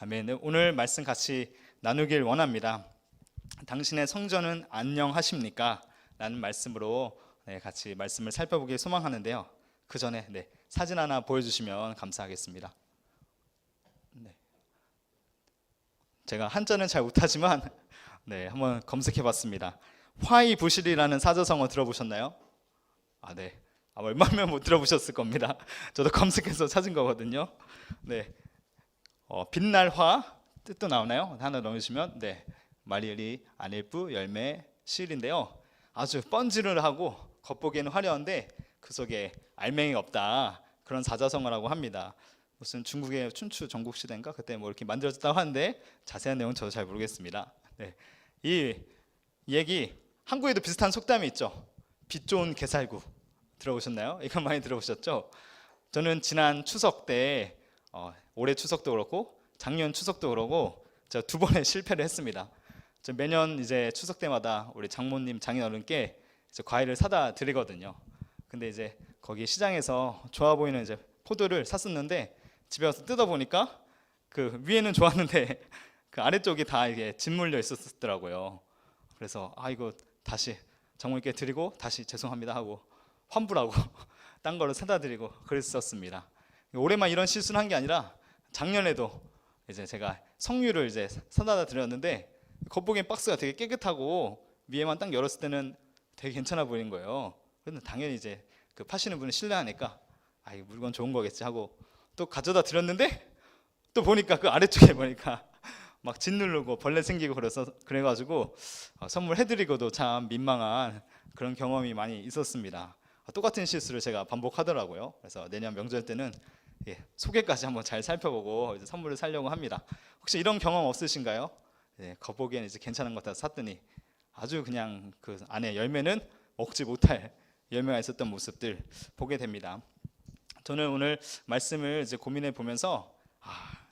아멘. 오늘 말씀 같이 나누길 원합니다. 당신의 성전은 안녕하십니까? 라는 말씀으로 같이 말씀을 살펴보길 소망하는데요. 그 전에 사진 하나 보여주시면 감사하겠습니다. 제가 한자는 잘 못하지만 한번 검색해봤습니다. 화이부실이라는 사자성어 들어보셨나요? 네. 아마 웬만하면 못 들어보셨을 겁니다. 저도 검색해서 찾은 거거든요. 빛날 화 뜻도 나오나요? 하나 넣으시면 마리엘이 안일부 열매 실인데요. 아주 번지르르하고 겉보기에는 화려한데 그 속에 알맹이가 없다, 그런 사자성어라고 합니다. 무슨 중국의 춘추 전국시대인가 그때 뭐 이렇게 만들어졌다고 하는데 자세한 내용은 저도 잘 모르겠습니다. 이 얘기 한국에도 비슷한 속담이 있죠. 빛 좋은 게살구 들어보셨나요? 이건 많이 들어보셨죠? 저는 지난 추석 때 올해 추석도 그렇고 작년 추석도 그렇고 제가 2번의 실패를 했습니다. 매년 이제 추석 때마다 우리 장모님, 장인어른께 이제 과일을 사다 드리거든요. 근데 이제 거기 시장에서 좋아 보이는 이제 포도를 샀었는데 집에 와서 뜯어 보니까 그 위에는 좋았는데 그 아래쪽이 다 이게 짓물려 있었더라고요. 그래서 이거 다시 장모님께 드리고 다시 죄송합니다 하고 환불하고 딴 거를 사다 드리고 그랬었습니다. 올해만 이런 실수를 한 게 아니라 작년에도 이제 제가 석류를 이제 사다 드렸는데 겉보기엔 박스가 되게 깨끗하고 위에만 딱 열었을 때는 되게 괜찮아 보이는 거예요. 근데 당연히 이제 그 파시는 분은 신뢰하니까 이 물건 좋은 거겠지 하고 또 가져다 드렸는데 또 보니까 그 아래쪽에 보니까 막 짓누르고 벌레 생기고 그래가지고 선물해드리고도 참 민망한 그런 경험이 많이 있었습니다. 똑같은 실수를 제가 반복하더라고요. 그래서 내년 명절 때는 소개까지 한번 잘 살펴보고 이제 선물을 사려고 합니다. 혹시 이런 경험 없으신가요? 겉보기엔 이제 괜찮은 것 다 샀더니 아주 그냥 그 안에 열매는 먹지 못할 열매가 있었던 모습들 보게 됩니다. 저는 오늘 말씀을 이제 고민해 보면서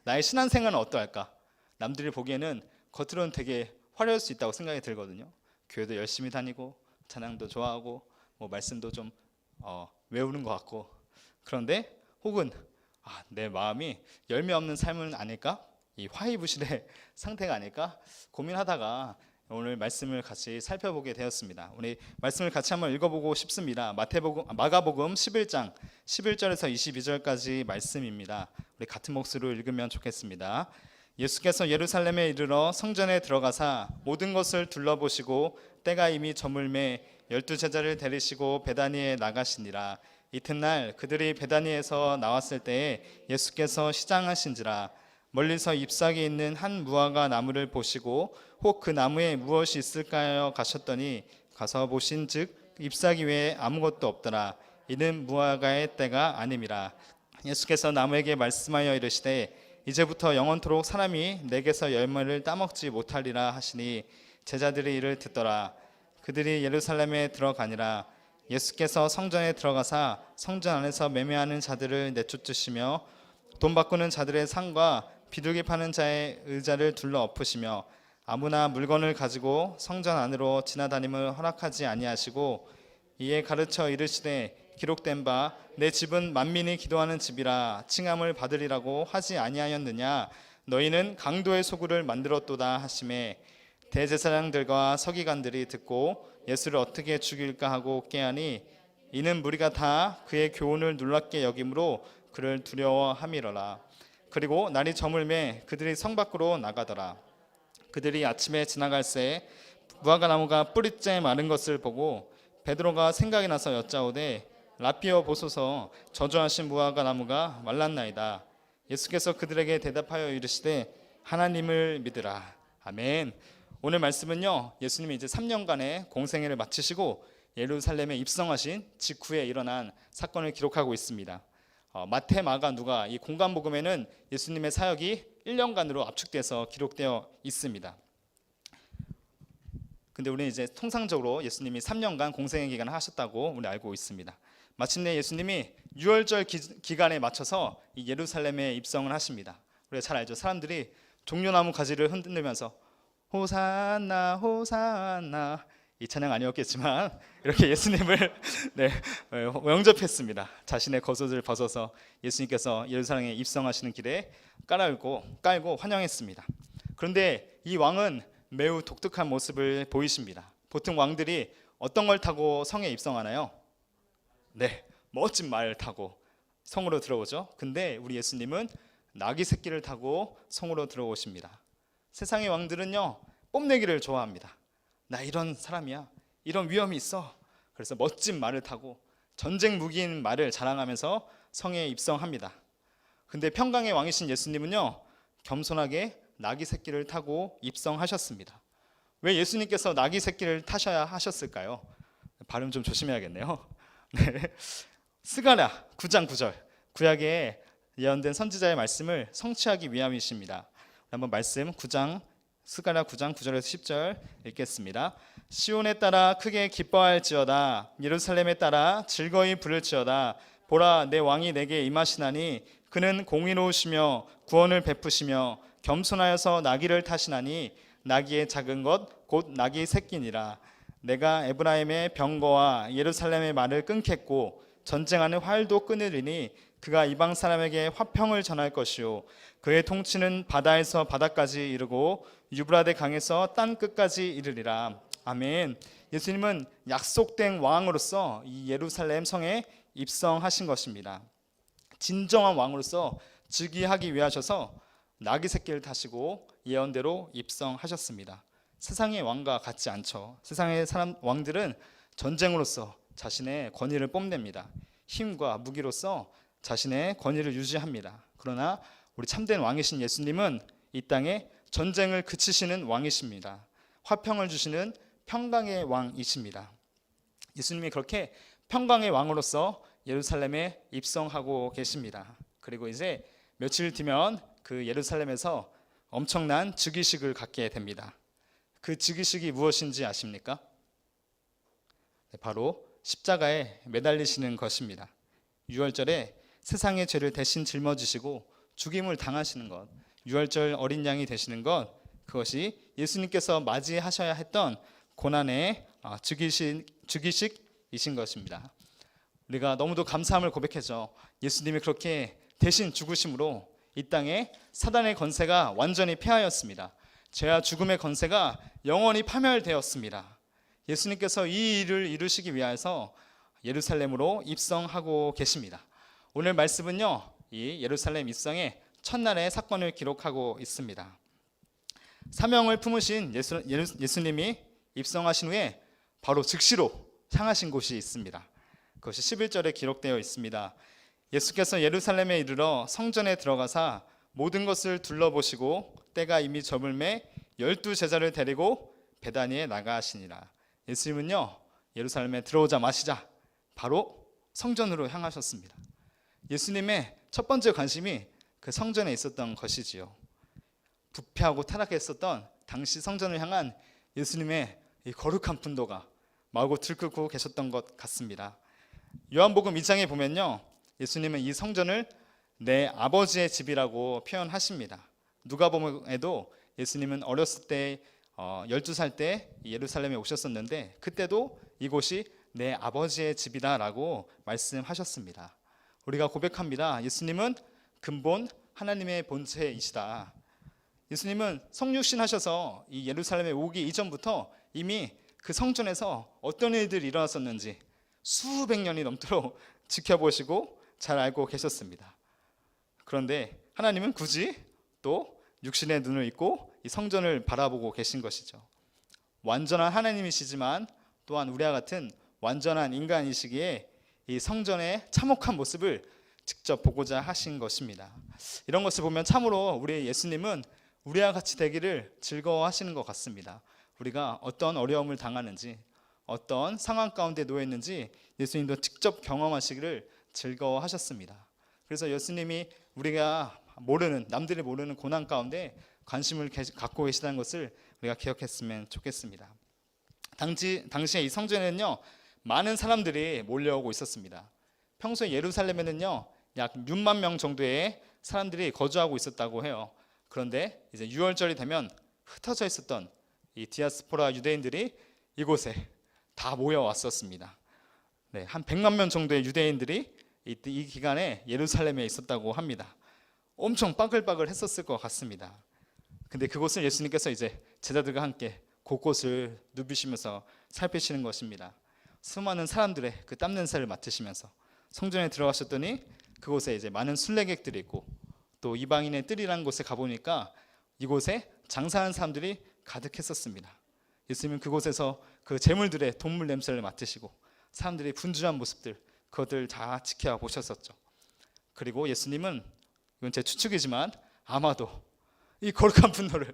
나의 신앙생활은 어떠할까? 남들이 보기에는 겉으로는 되게 화려할 수 있다고 생각이 들거든요. 교회도 열심히 다니고 찬양도 좋아하고 뭐 말씀도 좀 외우는 것 같고, 그런데 혹은 내 마음이 열매 없는 삶은 아닐까? 이 화이부실의 상태가 아닐까? 고민하다가 오늘 말씀을 같이 살펴보게 되었습니다. 우리 말씀을 같이 한번 읽어보고 싶습니다. 마가복음 11장 11절에서 22절까지 말씀입니다. 우리 같은 목소리로 읽으면 좋겠습니다. 예수께서 예루살렘에 이르러 성전에 들어가사 모든 것을 둘러보시고 때가 이미 저물매 12제자를 데리시고 베다니에 나가시니라. 이튿날 그들이 베다니에서 나왔을 때에 예수께서 시장하신지라. 멀리서 잎사귀 있는 한 무화과 나무를 보시고 혹 그 나무에 무엇이 있을까요 가셨더니 가서 보신즉 잎사귀 외에 아무것도 없더라. 이는 무화과의 때가 아님이라. 예수께서 나무에게 말씀하여 이르시되 이제부터 영원토록 사람이 내게서 열매를 따먹지 못하리라 하시니 제자들이 이를 듣더라. 그들이 예루살렘에 들어가니라. 예수께서 성전에 들어가사 성전 안에서 매매하는 자들을 내쫓으시며 돈 바꾸는 자들의 상과 비둘기 파는 자의 의자를 둘러 엎으시며 아무나 물건을 가지고 성전 안으로 지나다님을 허락하지 아니하시고 이에 가르쳐 이르시되 기록된 바 내 집은 만민이 기도하는 집이라 칭함을 받으리라고 하지 아니하였느냐. 너희는 강도의 소굴을 만들었도다 하시매 대제사장들과 서기관들이 듣고 예수를 어떻게 죽일까 하고 꾀하니 이는 무리가 다 그의 교훈을 놀랍게 여김으로 그를 두려워함이러라. 그리고 날이 저물매 그들이 성 밖으로 나가더라. 그들이 아침에 지나갈새 무화과 나무가 뿌리째 마른 것을 보고 베드로가 생각이 나서 여짜오되 라삐어 보소서 저주하신 무화과 나무가 말랐나이다. 예수께서 그들에게 대답하여 이르시되 하나님을 믿으라. 아멘. 오늘 말씀은요, 예수님이 이제 3년간의 공생애를 마치시고 예루살렘에 입성하신 직후에 일어난 사건을 기록하고 있습니다. 마태, 마가, 누가 이 공간복음에는 예수님의 사역이 1년간으로 압축돼서 기록되어 있습니다. 근데 우리는 이제 통상적으로 예수님이 3년간 공생애 기간을 하셨다고 우리 알고 있습니다. 마침내 예수님이 유월절 기간에 맞춰서 이 예루살렘에 입성을 하십니다. 우리가 잘 알죠. 사람들이 종려나무 가지를 흔들면서 호산나 호산나 이 찬양 아니었겠지만 이렇게 예수님을 네, 영접했습니다. 자신의 겉옷을 벗어서 예수님께서 예루살렘에 입성하시는 길에 깔고 환영했습니다. 그런데 이 왕은 매우 독특한 모습을 보이십니다. 보통 왕들이 어떤 걸 타고 성에 입성하나요? 네, 멋진 말 타고 성으로 들어오죠. 근데 우리 예수님은 나귀 새끼를 타고 성으로 들어오십니다. 세상의 왕들은요, 뽐내기를 좋아합니다. 나 이런 사람이야, 이런 위험이 있어. 그래서 멋진 말을 타고 전쟁 무기인 말을 자랑하면서 성에 입성합니다. 근데 평강의 왕이신 예수님은요, 겸손하게 나귀 새끼를 타고 입성하셨습니다. 왜 예수님께서 나귀 새끼를 타셔야 하셨을까요? 발음 좀 조심해야겠네요. 네. 스가랴 9장 9절, 구약에 예언된 선지자의 말씀을 성취하기 위함이십니다. 한번 말씀 스가랴 9장 9절에서 10절 읽겠습니다. 시온에 따라 크게 기뻐할지어다, 예루살렘에 따라 즐거이 부를지어다. 보라, 내 왕이 내게 임하시나니 그는 공의로우시며 구원을 베푸시며 겸손하여서 나귀를 타시나니 나귀의 작은 것 곧 나귀 새끼니라. 내가 에브라임의 병거와 예루살렘의 말을 끊겠고 전쟁하는 활도 끊으리니 그가 이방 사람에게 화평을 전할 것이요 그의 통치는 바다에서 바다까지 이르고 유브라데 강에서 땅 끝까지 이르리라. 아멘. 예수님은 약속된 왕으로서 이 예루살렘 성에 입성하신 것입니다. 진정한 왕으로서 즉위하기 위하셔서 나귀 새끼를 타시고 예언대로 입성하셨습니다. 세상의 왕과 같지 않죠. 세상의 왕들은 전쟁으로서 자신의 권위를 뽐냅니다. 힘과 무기로서 자신의 권위를 유지합니다. 그러나 우리 참된 왕이신 예수님은 이 땅에 전쟁을 그치시는 왕이십니다. 화평을 주시는 평강의 왕이십니다. 예수님이 그렇게 평강의 왕으로서 예루살렘에 입성하고 계십니다. 그리고 이제 며칠 뒤면 그 예루살렘에서 엄청난 즉위식을 갖게 됩니다. 그 즉위식이 무엇인지 아십니까? 바로 십자가에 매달리시는 것입니다. 유월절에 세상의 죄를 대신 짊어지시고 죽임을 당하시는 것, 유월절 어린 양이 되시는 것, 그것이 예수님께서 맞이하셔야 했던 고난의 즉위식이신 것입니다. 우리가 너무도 감사함을 고백해서 예수님이 그렇게 대신 죽으심으로 이 땅에 사단의 권세가 완전히 패하였습니다. 죄와 죽음의 권세가 영원히 파멸되었습니다. 예수님께서 이 일을 이루시기 위해서 예루살렘으로 입성하고 계십니다. 오늘 말씀은요, 이 예루살렘 입성의 첫날의 사건을 기록하고 있습니다. 사명을 품으신 예수님이 입성하신 후에 바로 즉시로 향하신 곳이 있습니다. 그것이 11절에 기록되어 있습니다. 예수께서 예루살렘에 이르러 성전에 들어가사 모든 것을 둘러보시고 때가 이미 저물매 12제자를 데리고 베다니에 나가시니라. 예수님은요, 예루살렘에 들어오자마시자 바로 성전으로 향하셨습니다. 예수님의 첫 번째 관심이 그 성전에 있었던 것이지요. 부패하고 타락했었던 당시 성전을 향한 예수님의 이 거룩한 분도가 마구 들끓고 계셨던 것 같습니다. 요한복음 2장에 보면요, 예수님은 이 성전을 내 아버지의 집이라고 표현하십니다. 누가복음에도 예수님은 어렸을 때 12살 때 예루살렘에 오셨었는데 그때도 이곳이 내 아버지의 집이다라고 말씀하셨습니다. 우리가 고백합니다. 예수님은 근본 하나님의 본체이시다. 예수님은 성육신 하셔서 이 예루살렘에 오기 이전부터 이미 그 성전에서 어떤 일들이 일어났었는지 수백 년이 넘도록 지켜보시고 잘 알고 계셨습니다. 그런데 하나님은 굳이 또 육신의 눈을 잇고 이 성전을 바라보고 계신 것이죠. 완전한 하나님이시지만 또한 우리와 같은 완전한 인간이시기에 이 성전의 참혹한 모습을 직접 보고자 하신 것입니다. 이런 것을 보면 참으로 우리 예수님은 우리와 같이 되기를 즐거워하시는 것 같습니다. 우리가 어떤 어려움을 당하는지, 어떤 상황 가운데 놓여 있는지 예수님도 직접 경험하시기를 즐거워하셨습니다. 그래서 예수님이 우리가 모르는, 남들이 모르는 고난 가운데 관심을 갖고 계시다는 것을 우리가 기억했으면 좋겠습니다. 당시에 이 성전에는요, 많은 사람들이 몰려오고 있었습니다. 평소에 예루살렘에는요, 약 6만 명 정도의 사람들이 거주하고 있었다고 해요. 그런데 이제 유월절이 되면 흩어져 있었던 이 디아스포라 유대인들이 이곳에 다 모여왔었습니다. 네, 한 100만 명 정도의 유대인들이 이 기간에 예루살렘에 있었다고 합니다. 엄청 빠글빠글 했었을 것 같습니다. 근데 그곳을 예수님께서 이제 제자들과 함께 곳곳을 누비시면서 살피시는 것입니다. 수많은 사람들의 그 땀 냄새를 맡으시면서 성전에 들어가셨더니 그곳에 이제 많은 순례객들이 있고 또 이방인의 뜰이라는 곳에 가보니까 이곳에 장사하는 사람들이 가득했었습니다. 예수님은 그곳에서 그 재물들의 돈물 냄새를 맡으시고 사람들이 분주한 모습들 그것들 다 지켜보셨었죠. 그리고 예수님은 이건 제 추측이지만 아마도 이 거룩한 분노를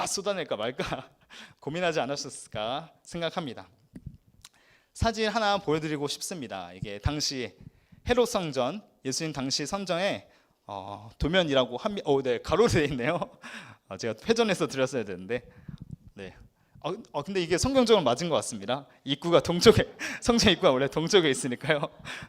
쏟아낼까 말까 고민하지 않으셨을까 생각합니다. 사진 하나 보여드리고 싶습니다. 이게 당시 헤롯 성전, 예수님 당시 성전에 도면이라고 합니다. 네, 가로로 되어 있네요. 제가 회전해서 드렸어야 되는데, 네. 근데 이게 성경적으로 맞은 것 같습니다. 입구가 동쪽에, 성전 입구가 원래 동쪽에 있으니까요.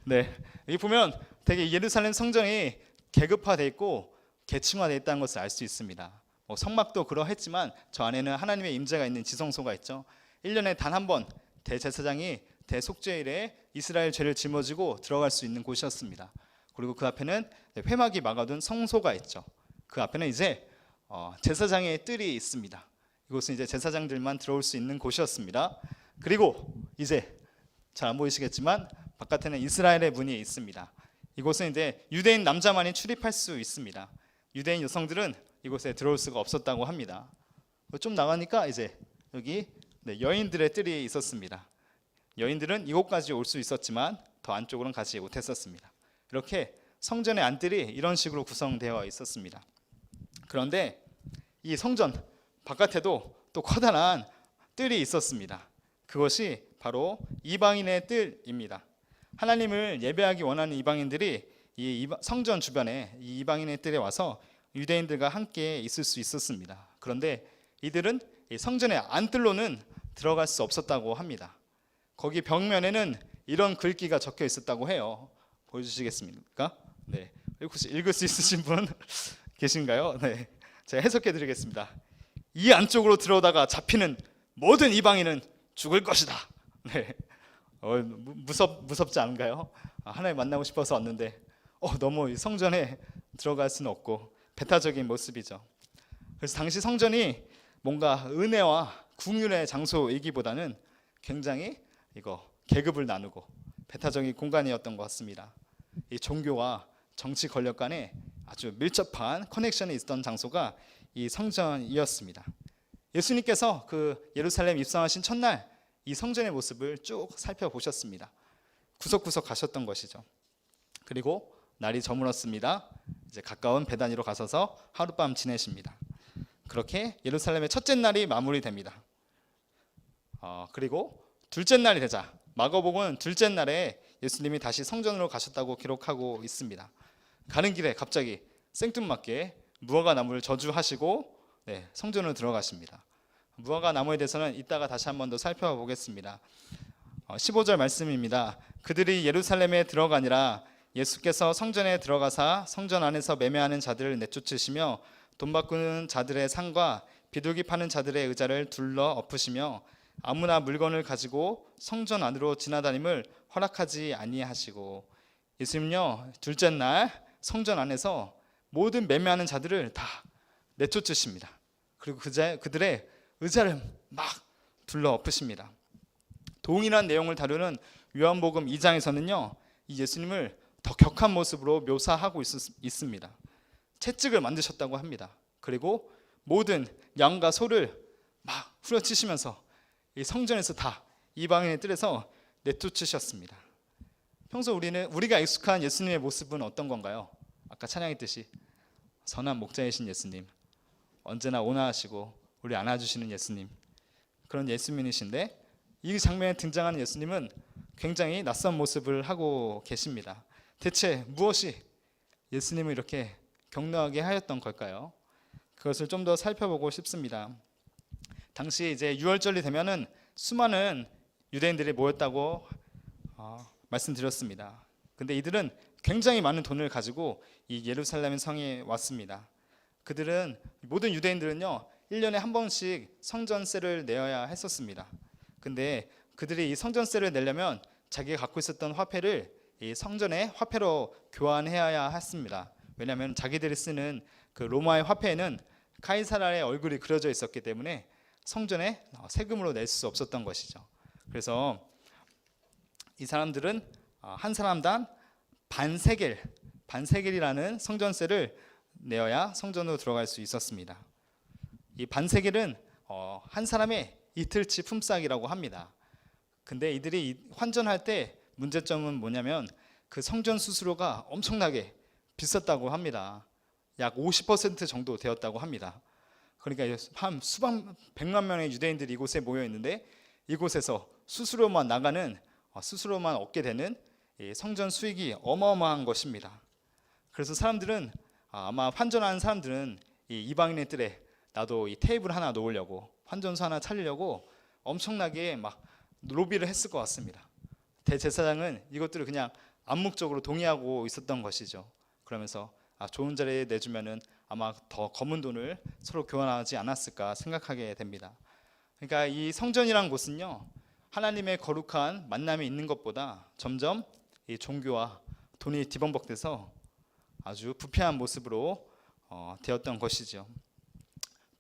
네, 여기 보면 되게 예루살렘 성전이 계급화되어 있고 계층화되어 있다는 것을 알 수 있습니다. 성막도 그러했지만 저 안에는 하나님의 임재가 있는 지성소가 있죠. 1년에 단 한 번 대제사장이 대속죄일에 이스라엘 죄를 짊어지고 들어갈 수 있는 곳이었습니다. 그리고 그 앞에는 회막이 막아둔 성소가 있죠. 그 앞에는 이제 제사장의 뜰이 있습니다. 이곳은 이제 제사장들만 들어올 수 있는 곳이었습니다. 그리고 이제 잘 안 보이시겠지만 바깥에는 이스라엘의 문이 있습니다. 이곳은 이제 유대인 남자만이 출입할 수 있습니다. 유대인 여성들은 이곳에 들어올 수가 없었다고 합니다. 좀 나가니까 이제 여기 여인들의 뜰이 있었습니다. 여인들은 이곳까지 올 수 있었지만 더 안쪽으로는 가지 못했었습니다. 이렇게 성전의 안뜰이 이런 식으로 구성되어 있었습니다. 그런데 이 성전 바깥에도 또 커다란 뜰이 있었습니다. 그것이 바로 이방인의 뜰입니다. 하나님을 예배하기 원하는 이방인들이 이 성전 주변에 이 이방인의 뜰에 와서 유대인들과 함께 있을 수 있었습니다. 그런데 이들은 이 성전의 안뜰로는 들어갈 수 없었다고 합니다. 거기 벽면에는 이런 글귀가 적혀 있었다고 해요. 보여주시겠습니까? 네, 혹시 읽을 수 있으신 분 계신가요? 네, 제가 해석해 드리겠습니다. 이 안쪽으로 들어오다가 잡히는 모든 이방인은 죽을 것이다. 네, 무섭지 않은가요? 하나님 만나고 싶어서 왔는데 너무 성전에 들어갈 수는 없고 배타적인 모습이죠. 그래서 당시 성전이 뭔가 은혜와 궁율의 장소이기보다는 굉장히 계급을 나누고 배타적인 공간이었던 것 같습니다. 이 종교와 정치 권력 간에 아주 밀접한 커넥션이 있던 장소가 이 성전이었습니다. 예수님께서 그 예루살렘 입성하신 첫날 이 성전의 모습을 쭉 살펴보셨습니다. 구석구석 가셨던 것이죠. 그리고 날이 저물었습니다. 이제 가까운 베다니로 가셔서 하룻밤 지내십니다. 그렇게 예루살렘의 첫째 날이 마무리됩니다. 그리고 둘째 날이 되자 마가복음은 둘째 날에 예수님이 다시 성전으로 가셨다고 기록하고 있습니다. 가는 길에 갑자기 생뚱맞게 무화과 나무를 저주하시고 성전으로 들어가십니다. 무화과 나무에 대해서는 이따가 다시 한 번 더 살펴보겠습니다. 15절 말씀입니다. 그들이 예루살렘에 들어가니라 예수께서 성전에 들어가사 성전 안에서 매매하는 자들을 내쫓으시며 돈 바꾸는 자들의 상과 비둘기 파는 자들의 의자를 둘러 엎으시며 아무나 물건을 가지고 성전 안으로 지나다님을 허락하지 아니하시고 예수님은요 둘째 날 성전 안에서 모든 매매하는 자들을 다 내쫓으십니다. 그리고 그들의 의자를 막 둘러 엎으십니다. 동일한 내용을 다루는 요한복음 2장에서는요 이 예수님을 더 격한 모습으로 묘사하고 있습니다. 채찍을 만드셨다고 합니다. 그리고 모든 양과 소를 막 후려치시면서 이 성전에서 다 이방인의 뜰에서 내쫓으셨습니다. 평소 우리가 익숙한 예수님의 모습은 어떤 건가요? 아까 찬양했듯이 선한 목자이신 예수님, 언제나 온화하시고 우리 안아주시는 예수님, 그런 예수님이신데 이 장면에 등장하는 예수님은 굉장히 낯선 모습을 하고 계십니다. 대체 무엇이 예수님을 이렇게 격노하게 하였던 걸까요? 그것을 좀 더 살펴보고 싶습니다. 당시 이제 유월절이 되면은 수많은 유대인들이 모였다고 말씀드렸습니다. 근데 이들은 굉장히 많은 돈을 가지고 이 예루살렘 성에 왔습니다. 모든 유대인들은요 1년에 한 번씩 성전세를 내어야 했었습니다. 근데 그들이 이 성전세를 내려면 자기가 갖고 있었던 화폐를 이 성전의 화폐로 교환해야 했습니다. 왜냐하면 자기들이 쓰는 그 로마의 화폐에는 카이사라의 얼굴이 그려져 있었기 때문에 성전에 세금으로 낼 수 없었던 것이죠. 그래서 이 사람들은 한 사람당 반세겔이라는 성전세를 내어야 성전으로 들어갈 수 있었습니다. 이 반세겔은 한 사람의 이틀치 품삯이라고 합니다. 근데 이들이 환전할 때 문제점은 뭐냐면 그 성전 수수료가 엄청나게 비쌌다고 합니다. 약 50% 정도 되었다고 합니다. 그러니까 한 수백 백만 명의 유대인들이 이곳에 모여 있는데 이곳에서 수수료만 얻게 되는 성전 수익이 어마어마한 것입니다. 그래서 사람들은 아마 환전하는 사람들은 이 이방인의 뜰에 나도 이 테이블 하나 놓으려고 환전소 하나 차리려고 엄청나게 막 로비를 했을 것 같습니다. 대제사장은 이것들을 그냥 암묵적으로 동의하고 있었던 것이죠. 그러면서 좋은 자리에 내주면은 아마 더 검은 돈을 서로 교환하지 않았을까 생각하게 됩니다. 그러니까 이 성전이란 곳은요, 하나님의 거룩한 만남이 있는 것보다 점점 이 종교와 돈이 뒤범벅돼서 아주 부패한 모습으로 되었던 것이죠.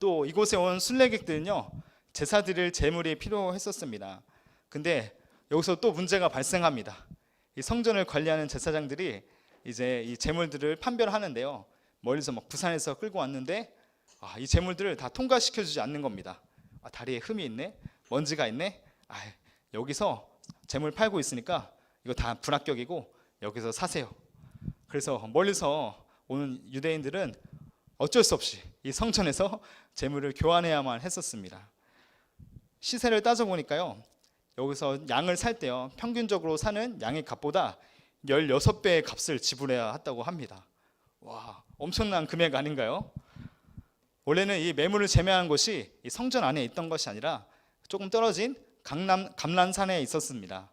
또 이곳에 온 순례객들은요, 제사 드릴 제물이 필요했었습니다. 근데 여기서 또 문제가 발생합니다. 이 성전을 관리하는 제사장들이 이제 이 제물들을 판별하는데요, 멀리서 막 부산에서 끌고 왔는데 이 제물들을 다 통과시켜주지 않는 겁니다. 다리에 흠이 있네, 먼지가 있네, 여기서 제물 팔고 있으니까 이거 다 불합격이고 여기서 사세요. 그래서 멀리서 오는 유대인들은 어쩔 수 없이 이 성전에서 제물을 교환해야만 했었습니다. 시세를 따져보니까요, 여기서 양을 살 때요, 평균적으로 사는 양의 값보다 16배의 값을 지불해야 했다고 합니다. 와, 엄청난 금액 아닌가요? 원래는 이 매물을 제매한 곳이 이 성전 안에 있던 것이 아니라 조금 떨어진 감난산에 있었습니다.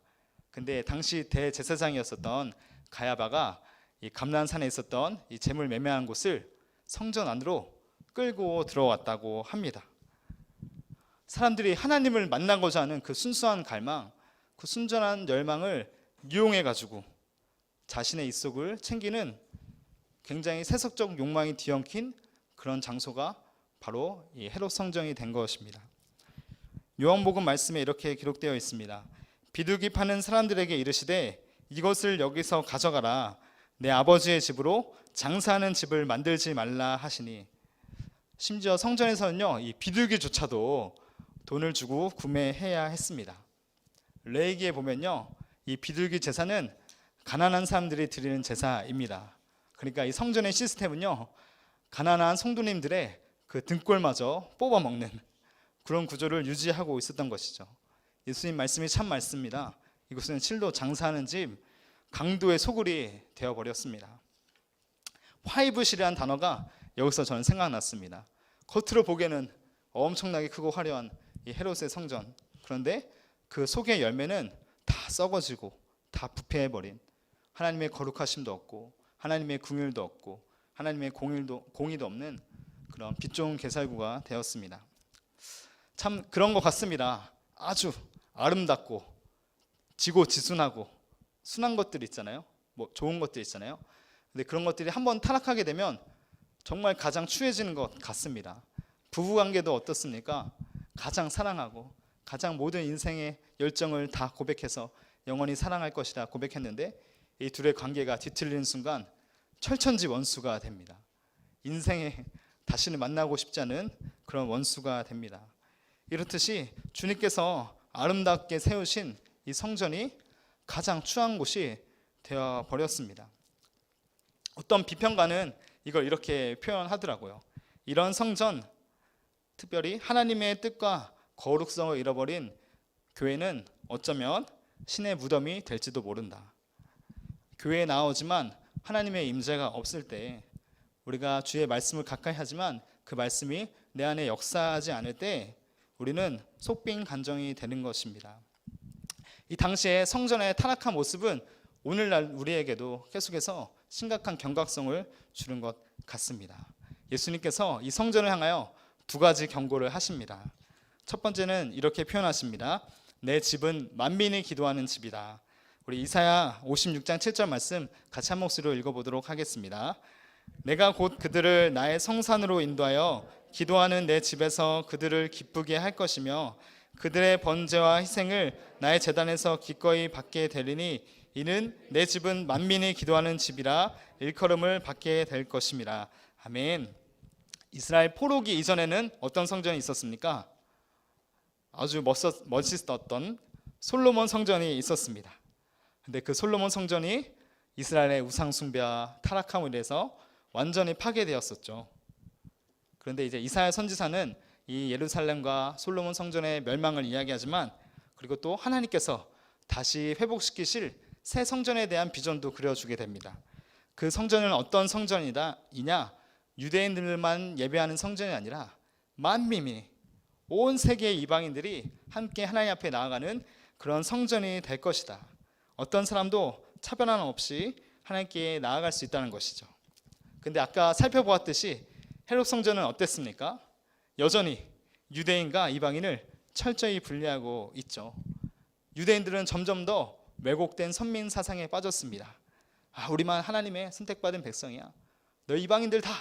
근데 당시 대제사장이었었던 가야바가 이 감난산에 있었던 이 재물 매매한 곳을 성전 안으로 끌고 들어왔다고 합니다. 사람들이 하나님을 만나고자 하는 그 순수한 갈망, 그 순전한 열망을 이용해 가지고 자신의 입속을 챙기는 굉장히 세속적 욕망이 뒤엉킨 그런 장소가 바로 이 헤롯 성전이 된 것입니다. 요한복음 말씀에 이렇게 기록되어 있습니다. 비둘기 파는 사람들에게 이르시되 이것을 여기서 가져가라. 내 아버지의 집으로 장사하는 집을 만들지 말라 하시니, 심지어 성전에서는요, 이 비둘기조차도 돈을 주고 구매해야 했습니다. 레위기에 보면요, 이 비둘기 제사는 가난한 사람들이 드리는 제사입니다. 그러니까 이 성전의 시스템은요, 가난한 성도님들의 그 등골마저 뽑아먹는 그런 구조를 유지하고 있었던 것이죠. 예수님 말씀이 참 맞습니다. 이곳은 실로 장사하는 집, 강도의 소굴이 되어버렸습니다. 화이브실이라는 단어가 여기서 저는 생각났습니다. 겉으로 보기에는 엄청나게 크고 화려한 이 헤롯의 성전, 그런데 그 속의 열매는 다 썩어지고 다 부패해버린, 하나님의 거룩하심도 없고 하나님의 궁율도 없고 하나님의 공의도 없는 그런 빛 좋은 개살구가 되었습니다. 참 그런 것 같습니다. 아주 아름답고 지고지순하고 순한 것들 있잖아요. 뭐 좋은 것들 있잖아요. 근데 그런 것들이 한번 타락하게 되면 정말 가장 추해지는 것 같습니다. 부부관계도 어떻습니까? 가장 사랑하고 가장 모든 인생의 열정을 다 고백해서 영원히 사랑할 것이다 고백했는데 이 둘의 관계가 뒤틀리는 순간 철천지 원수가 됩니다. 인생에 다시는 만나고 싶지 않은 그런 원수가 됩니다. 이렇듯이 주님께서 아름답게 세우신 이 성전이 가장 추한 곳이 되어 버렸습니다. 어떤 비평가는 이걸 이렇게 표현하더라고요. 이런 성전, 특별히 하나님의 뜻과 거룩성을 잃어버린 교회는 어쩌면 신의 무덤이 될지도 모른다. 교회에 나오지만 하나님의 임재가 없을 때, 우리가 주의 말씀을 가까이 하지만 그 말씀이 내 안에 역사하지 않을 때 우리는 속빈 간정이 되는 것입니다. 이 당시에 성전의 타락한 모습은 오늘날 우리에게도 계속해서 심각한 경각성을 주는 것 같습니다. 예수님께서 이 성전을 향하여 두 가지 경고를 하십니다. 첫 번째는 이렇게 표현하십니다. 내 집은 만민이 기도하는 집이다. 우리 이사야 56장 7절 말씀 같이 한 목소리로 읽어보도록 하겠습니다. 내가 곧 그들을 나의 성산으로 인도하여 기도하는 내 집에서 그들을 기쁘게 할 것이며 그들의 번제와 희생을 나의 제단에서 기꺼이 받게 되리니 이는 내 집은 만민이 기도하는 집이라 일컬음을 받게 될 것임이라. 아멘. 이스라엘 포로기 이전에는 어떤 성전이 있었습니까? 아주 멋있었던 솔로몬 성전이 있었습니다. 근데 그 솔로몬 성전이 이스라엘의 우상 숭배와 타락함으로 인해서 완전히 파괴되었었죠. 그런데 이제 이사야 선지자는 이 예루살렘과 솔로몬 성전의 멸망을 이야기하지만 그리고 또 하나님께서 다시 회복시키실 새 성전에 대한 비전도 그려주게 됩니다. 그 성전은 어떤 성전이냐? 유대인들만 예배하는 성전이 아니라 만민이 온 세계의 이방인들이 함께 하나님 앞에 나아가는 그런 성전이 될 것이다. 어떤 사람도 차별함 없이 하나님께 나아갈 수 있다는 것이죠. 근데 아까 살펴보았듯이 헤롯 성전은 어땠습니까? 여전히 유대인과 이방인을 철저히 분리하고 있죠. 유대인들은 점점 더 왜곡된 선민 사상에 빠졌습니다. 우리만 하나님의 선택받은 백성이야. 너 이방인들 다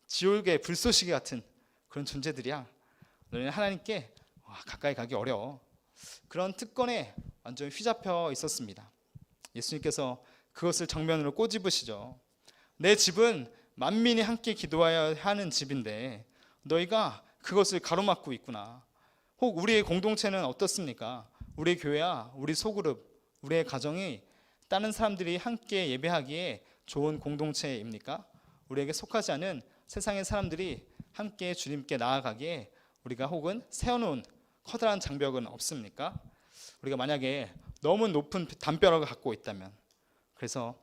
지옥의 불쏘시개 같은 그런 존재들이야. 너희는 하나님께 가까이 가기 어려워. 그런 특권에 완전히 휘잡혀 있었습니다. 예수님께서 그것을 정면으로 꼬집으시죠. 내 집은 만민이 함께 기도해야 하는 집인데 너희가 그것을 가로막고 있구나. 혹 우리의 공동체는 어떻습니까? 우리 교회야, 우리 소그룹, 우리의 가정이 다른 사람들이 함께 예배하기에 좋은 공동체입니까? 우리에게 속하지 않은 세상의 사람들이 함께 주님께 나아가기에 우리가 혹은 세워놓은 커다란 장벽은 없습니까? 우리가 만약에 너무 높은 담벼락을 갖고 있다면, 그래서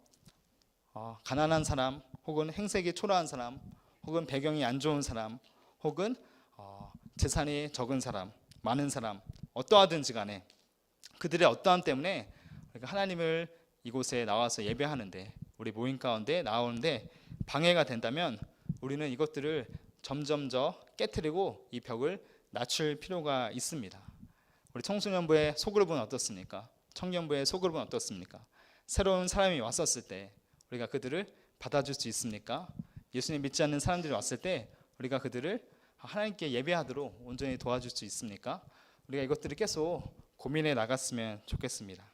가난한 사람, 혹은 행색이 초라한 사람, 혹은 배경이 안 좋은 사람, 혹은 재산이 적은 사람, 많은 사람, 어떠하든지 간에 그들의 어떠함 때문에 우리가 하나님을 이곳에 나와서 예배하는데, 우리 모임 가운데 나오는데 방해가 된다면 우리는 이것들을 점점 더 깨트리고 이 벽을 낮출 필요가 있습니다. 우리 청소년부의 소그룹은 어떻습니까? 청년부의 소그룹은 어떻습니까? 새로운 사람이 왔었을 때 우리가 그들을 받아줄 수 있습니까? 예수님 믿지 않는 사람들이 왔을 때 우리가 그들을 하나님께 예배하도록 온전히 도와줄 수 있습니까? 우리가 이것들을 계속 고민해 나갔으면 좋겠습니다.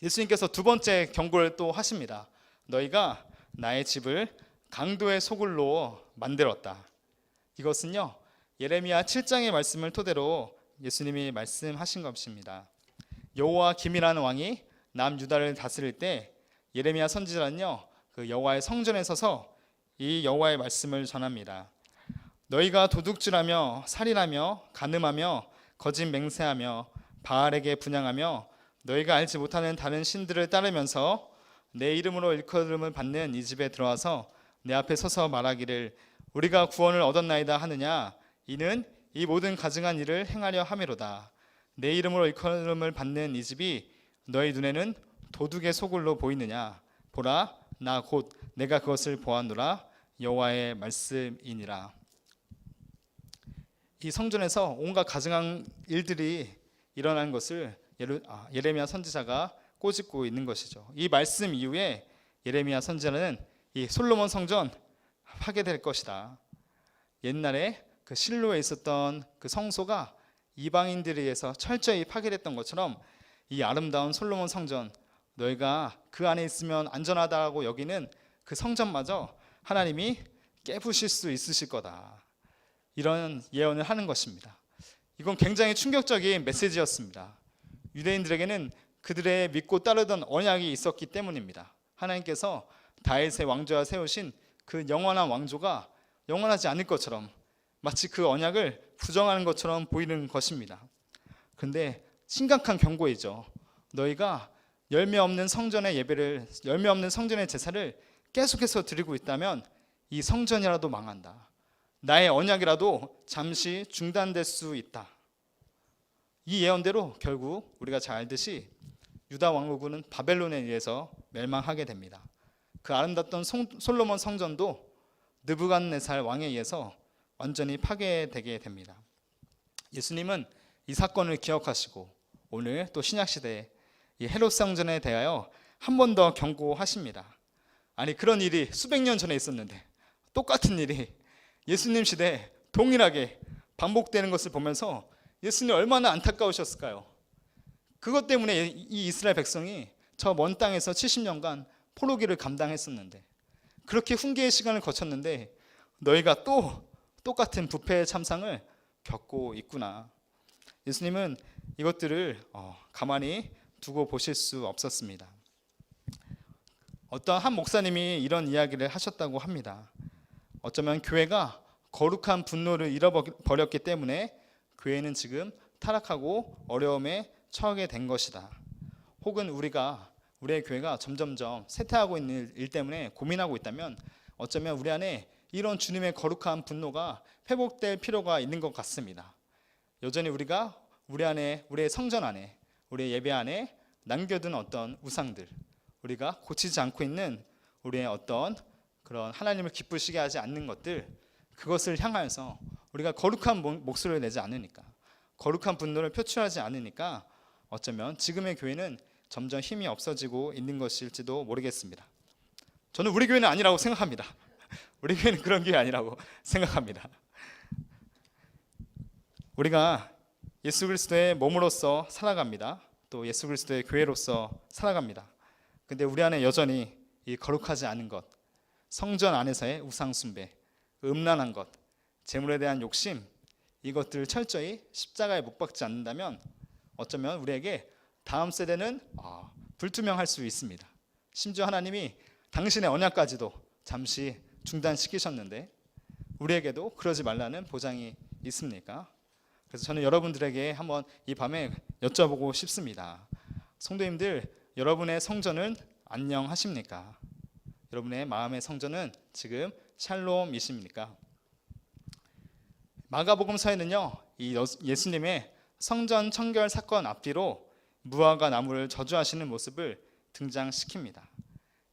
예수님께서 두 번째 경고를 또 하십니다. 너희가 나의 집을 강도의 소굴로 만들었다. 이것은요, 예레미야 7장의 말씀을 토대로 예수님이 말씀하신 것입니다. 여호와 김이라는 왕이 남유다를 다스릴 때 예레미야 선지자는요, 그 여호와의 성전에 서서 이 여호와의 말씀을 전합니다. 너희가 도둑질하며 살인하며 간음하며 거짓 맹세하며 바알에게 분향하며 너희가 알지 못하는 다른 신들을 따르면서 내 이름으로 일컬음을 받는 이 집에 들어와서 내 앞에 서서 말하기를 우리가 구원을 얻었나이다 하느냐. 이는 이 모든 가증한 일을 행하려 함이로다. 내 이름으로 일컬음을 받는 이 집이 너희 눈에는 도둑의 소굴로 보이느냐. 보라, 나 곧 내가 그것을 보았노라. 여호와의 말씀이니라. 이 성전에서 온갖 가증한 일들이 일어난 것을 예레미야 선지자가 꼬집고 있는 것이죠. 이 말씀 이후에 예레미야 선지자는 이 솔로몬 성전 파괴될 것이다. 옛날에 그 실로에 있었던 그 성소가 이방인들에 의해서 철저히 파괴됐던 것처럼 이 아름다운 솔로몬 성전, 너희가 그 안에 있으면 안전하다고 여기는 그 성전마저 하나님이 깨부실 수 있으실 거다. 이런 예언을 하는 것입니다. 이건 굉장히 충격적인 메시지였습니다. 유대인들에게는 그들의 믿고 따르던 언약이 있었기 때문입니다. 하나님께서 다윗의 왕조와 세우신 그 영원한 왕조가 영원하지 않을 것처럼 마치 그 언약을 부정하는 것처럼 보이는 것입니다. 그런데 심각한 경고이죠. 너희가 열매 없는 성전의 예배를, 열매 없는 성전의 제사를 계속해서 드리고 있다면 이 성전이라도 망한다. 나의 언약이라도 잠시 중단될 수 있다. 이 예언대로 결국 우리가 잘 알듯이 유다 왕국은 바벨론에 의해서 멸망하게 됩니다. 그 아름답던 솔로몬 성전도 느부갓네살 왕에 의해서 완전히 파괴되게 됩니다. 예수님은 이 사건을 기억하시고 오늘 또 신약시대 이 헤롯 성전에 대하여 한 번 더 경고하십니다. 아니 그런 일이 수백 년 전에 있었는데 똑같은 일이 예수님 시대에 동일하게 반복되는 것을 보면서 예수님 얼마나 안타까우셨을까요? 그것 때문에 이 이스라엘 백성이 저 먼 땅에서 70년간 포로기를 감당했었는데, 그렇게 훈계의 시간을 거쳤는데 너희가 또 똑같은 부패의 참상을 겪고 있구나. 예수님은 이것들을 가만히 두고 보실 수 없었습니다. 어떤 한 목사님이 이런 이야기를 하셨다고 합니다. 어쩌면 교회가 거룩한 분노를 잃어버렸기 때문에 교회는 지금 타락하고 어려움에 처하게 된 것이다. 혹은 우리의 교회가 점점점 쇠퇴하고 있는 일 때문에 고민하고 있다면 어쩌면 우리 안에 이런 주님의 거룩한 분노가 회복될 필요가 있는 것 같습니다. 여전히 우리가 우리의 성전 안에, 우리의 예배 안에 남겨둔 어떤 우상들, 우리가 고치지 않고 있는 우리의 어떤 그런 하나님을 기쁘시게 하지 않는 것들, 그것을 향하여서 우리가 거룩한 목소리를 내지 않으니까, 거룩한 분노를 표출하지 않으니까 어쩌면 지금의 교회는 점점 힘이 없어지고 있는 것일지도 모르겠습니다. 저는 우리 교회는 아니라고 생각합니다. 우리 교회는 그런 교회 아니라고 생각합니다. 우리가 예수 그리스도의 몸으로서 살아갑니다. 또 예수 그리스도의 교회로서 살아갑니다. 근데 우리 안에 여전히 이 거룩하지 않은 것, 성전 안에서의 우상 숭배, 음란한 것, 재물에 대한 욕심, 이것들을 철저히 십자가에 못 박지 않는다면 어쩌면 우리에게 다음 세대는 불투명할 수 있습니다. 심지어 하나님이 당신의 언약까지도 잠시 중단시키셨는데 우리에게도 그러지 말라는 보장이 있습니까? 그래서 저는 여러분들에게 한번 이 밤에 여쭤보고 싶습니다. 성도님들, 여러분의 성전은 안녕하십니까? 여러분의 마음의 성전은 지금 샬롬이십니까? 마가복음서에는요, 이 예수님의 성전 청결 사건 앞뒤로 무화과 나무를 저주하시는 모습을 등장시킵니다.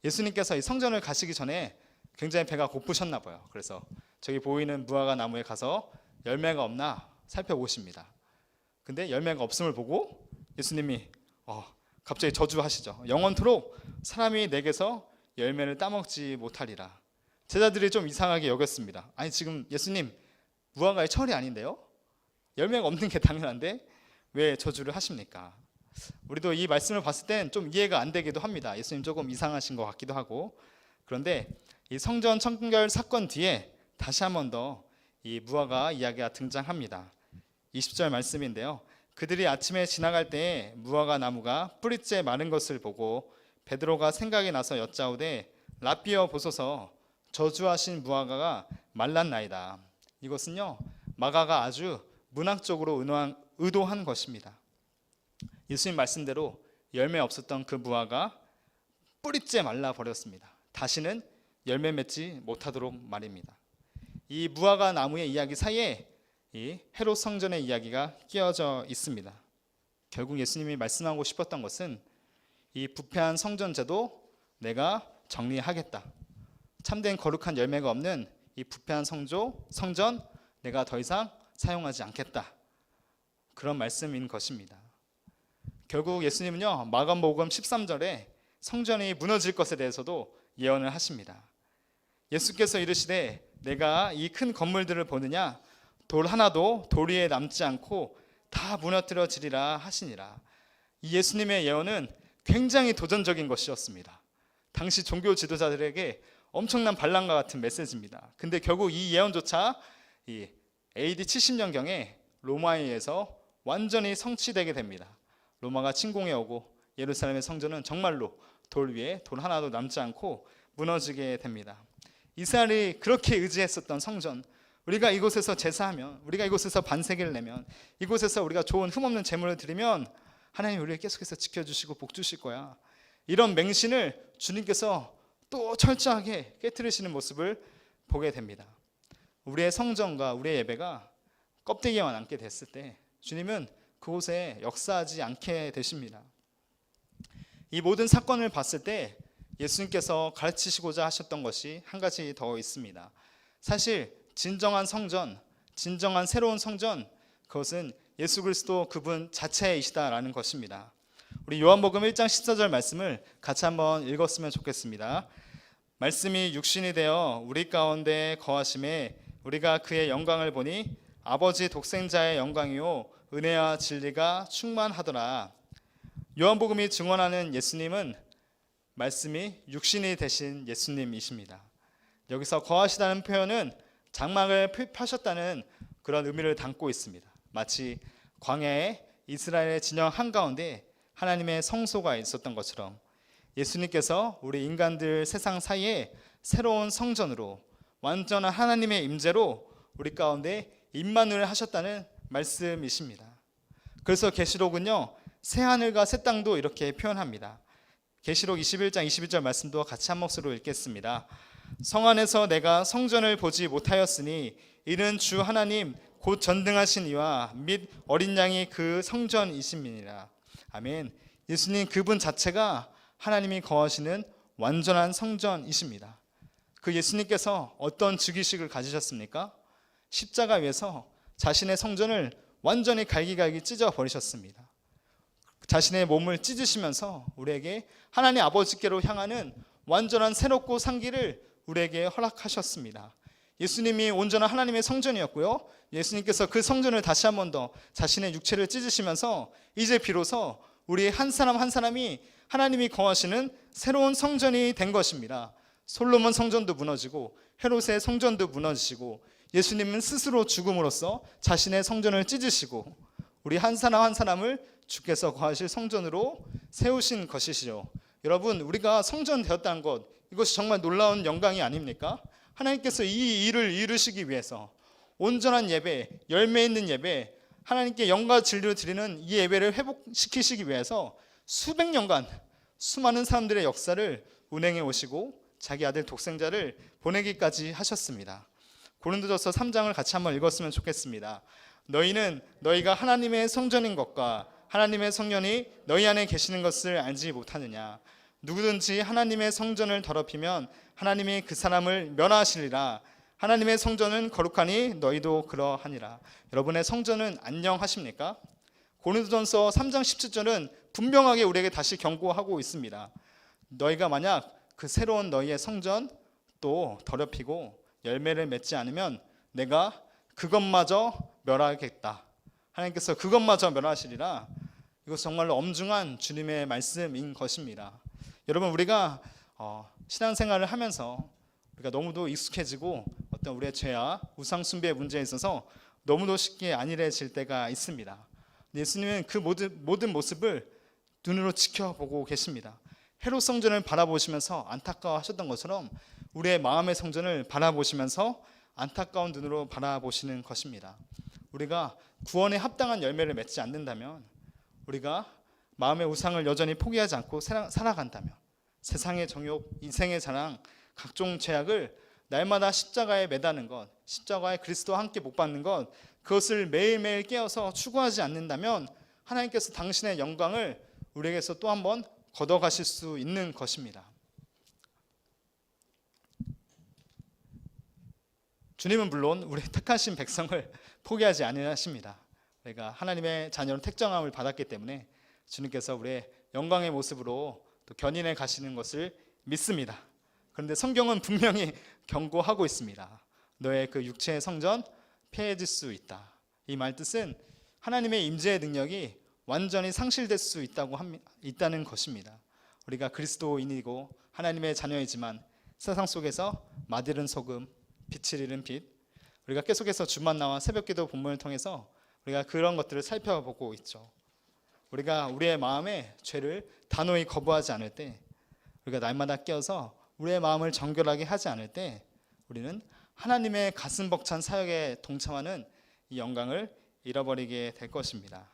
예수님께서 이 성전을 가시기 전에 굉장히 배가 고프셨나 봐요. 그래서 저기 보이는 무화과 나무에 가서 열매가 없나 살펴보십니다. 근데 열매가 없음을 보고 예수님이 갑자기 저주하시죠. 영원토록 사람이 내게서 열매를 따먹지 못하리라. 제자들이 좀 이상하게 여겼습니다. 아니 지금 예수님 무화과의 철이 아닌데요? 열매가 없는 게 당연한데 왜 저주를 하십니까? 우리도 이 말씀을 봤을 땐 좀 이해가 안 되기도 합니다. 예수님 조금 이상하신 것 같기도 하고. 그런데 이 성전 청결 사건 뒤에 다시 한 번 더 이 무화과 이야기가 등장합니다. 20절 말씀인데요. 그들이 아침에 지나갈 때에 무화과 나무가 뿌리째 마른 것을 보고 베드로가 생각이 나서 여짜오되 라삐어 보소서, 저주하신 무화과가 말랐나이다. 이것은요, 마가가 아주 문학적으로 의도한 것입니다. 예수님 말씀대로 열매 없었던 그 무화과 뿌리째 말라버렸습니다. 다시는 열매 맺지 못하도록 말입니다. 이 무화과 나무의 이야기 사이에 이 헤롯 성전의 이야기가 끼어져 있습니다. 결국 예수님이 말씀하고 싶었던 것은 이 부패한 성전제도 내가 정리하겠다. 참된 거룩한 열매가 없는 이 부패한 성전 내가 더 이상 사용하지 않겠다. 그런 말씀인 것입니다. 결국 예수님은요, 마가복음 13절에 성전이 무너질 것에 대해서도 예언을 하십니다. 예수께서 이르시되 내가 이 큰 건물들을 보느냐, 돌 하나도 돌 위에 남지 않고 다 무너뜨려지리라 하시니라. 이 예수님의 예언은 굉장히 도전적인 것이었습니다. 당시 종교 지도자들에게 엄청난 반란과 같은 메시지입니다. 근데 결국 이 예언조차 이 AD 70년경에 로마에 의해서 완전히 성취되게 됩니다. 로마가 침공해 오고 예루살렘의 성전은 정말로 돌 위에 돌 하나도 남지 않고 무너지게 됩니다. 이스라엘이 그렇게 의지했었던 성전, 우리가 이곳에서 제사하면, 우리가 이곳에서 반세기를 내면, 이곳에서 우리가 좋은 흠없는 제물을 드리면 하나님 우리를 계속해서 지켜주시고 복주실 거야. 이런 맹신을 주님께서 또 철저하게 깨트리시는 모습을 보게 됩니다. 우리의 성전과 우리의 예배가 껍데기만 남게 됐을 때 주님은 그곳에 역사하지 않게 되십니다. 이 모든 사건을 봤을 때 예수님께서 가르치시고자 하셨던 것이 한 가지 더 있습니다. 사실 진정한 성전, 진정한 새로운 성전, 그것은 예수 그리스도 그분 자체이시다라는 것입니다. 우리 요한복음 1장 14절 말씀을 같이 한번 읽었으면 좋겠습니다. 말씀이 육신이 되어 우리 가운데 거하심에 우리가 그의 영광을 보니 아버지 독생자의 영광이요 은혜와 진리가 충만하더라. 요한복음이 증언하는 예수님은 말씀이 육신이 되신 예수님이십니다. 여기서 거하시다는 표현은 장막을 펴셨다는 그런 의미를 담고 있습니다. 마치 광야에 이스라엘의 진영 한가운데 하나님의 성소가 있었던 것처럼 예수님께서 우리 인간들 세상 사이에 새로운 성전으로 완전한 하나님의 임재로 우리 가운데 임마누엘 하셨다는 말씀이십니다. 그래서 계시록은요 새하늘과 새 땅도 이렇게 표현합니다. 계시록 21장 21절 말씀도 같이 한 목소리로 읽겠습니다. 성 안에서 내가 성전을 보지 못하였으니 이는 주 하나님 곧 전등하신 이와 및 어린 양이 그 성전이심이니라. 아멘. 예수님 그분 자체가 하나님이 거하시는 완전한 성전이십니다. 그 예수님께서 어떤 즉위식을 가지셨습니까? 십자가 위에서 자신의 성전을 완전히 갈기갈기 찢어 버리셨습니다. 자신의 몸을 찢으시면서 우리에게 하나님 아버지께로 향하는 완전한 새롭고 산 길을 우리에게 허락하셨습니다. 예수님이 온전한 하나님의 성전이었고요. 예수님께서 그 성전을 다시 한 번 더 자신의 육체를 찢으시면서 이제 비로소 우리 한 사람 한 사람이 하나님이 거하시는 새로운 성전이 된 것입니다. 솔로몬 성전도 무너지고 헤롯의 성전도 무너지시고 예수님은 스스로 죽음으로써 자신의 성전을 찢으시고 우리 한 사람 한 사람을 주께서 거하실 성전으로 세우신 것이시죠. 여러분 우리가 성전 되었다는 것 이것이 정말 놀라운 영광이 아닙니까? 하나님께서 이 일을 이루시기 위해서 온전한 예배, 열매 있는 예배, 하나님께 영광과 진리를 드리는 이 예배를 회복시키시기 위해서 수백 년간 수많은 사람들의 역사를 운행해 오시고 자기 아들 독생자를 보내기까지 하셨습니다. 고린도전서 3장을 같이 한번 읽었으면 좋겠습니다. 너희는 너희가 하나님의 성전인 것과 하나님의 성령이 너희 안에 계시는 것을 알지 못하느냐. 누구든지 하나님의 성전을 더럽히면 하나님이 그 사람을 멸하시리라. 하나님의 성전은 거룩하니 너희도 그러하니라. 여러분의 성전은 안녕하십니까? 고린도전서 3장 17절은 분명하게 우리에게 다시 경고하고 있습니다. 너희가 만약 그 새로운 너희의 성전 또 더럽히고 열매를 맺지 않으면 내가 그것마저 멸하겠다. 하나님께서 그것마저 멸하시리라. 이거 정말로 엄중한 주님의 말씀인 것입니다. 여러분 우리가 신앙생활을 하면서 우리가 너무도 익숙해지고 어떤 우리의 죄와 우상 숭배의 문제에 있어서 너무도 쉽게 안일해질 때가 있습니다. 예수님은 그 모든 모습을 눈으로 지켜보고 계십니다. 헤롯 성전을 바라보시면서 안타까워하셨던 것처럼 우리의 마음의 성전을 바라보시면서 안타까운 눈으로 바라보시는 것입니다. 우리가 구원에 합당한 열매를 맺지 않는다면 우리가 마음의 우상을 여전히 포기하지 않고 살아간다면 세상의 정욕, 인생의 자랑, 각종 죄악을 날마다 십자가에 매다는 것, 십자가에 그리스도와 함께 못 박는 것, 그것을 매일매일 깨어서 추구하지 않는다면 하나님께서 당신의 영광을 우리에게서 또 한번 걷어가실 수 있는 것입니다. 주님은 물론 우리 택하신 백성을 포기하지 아니하십니다. 우리가 하나님의 자녀로 택정함을 받았기 때문에 주님께서 우리의 영광의 모습으로 또 견인해 가시는 것을 믿습니다. 그런데 성경은 분명히 경고하고 있습니다. 너의 그 육체의 성전 폐해질 수 있다. 이 말 뜻은 하나님의 임재의 능력이 완전히 상실될 수 있다는 것입니다. 우리가 그리스도인이고 하나님의 자녀이지만 세상 속에서 맛이른 소금, 빛을 잃은 빛, 우리가 계속해서 주만나와 새벽기도 본문을 통해서 우리가 그런 것들을 살펴보고 있죠. 우리가 우리의 마음에 죄를 단호히 거부하지 않을 때, 우리가 날마다 깨어서 우리의 마음을 정결하게 하지 않을 때 우리는 하나님의 가슴 벅찬 사역에 동참하는 이 영광을 잃어버리게 될 것입니다.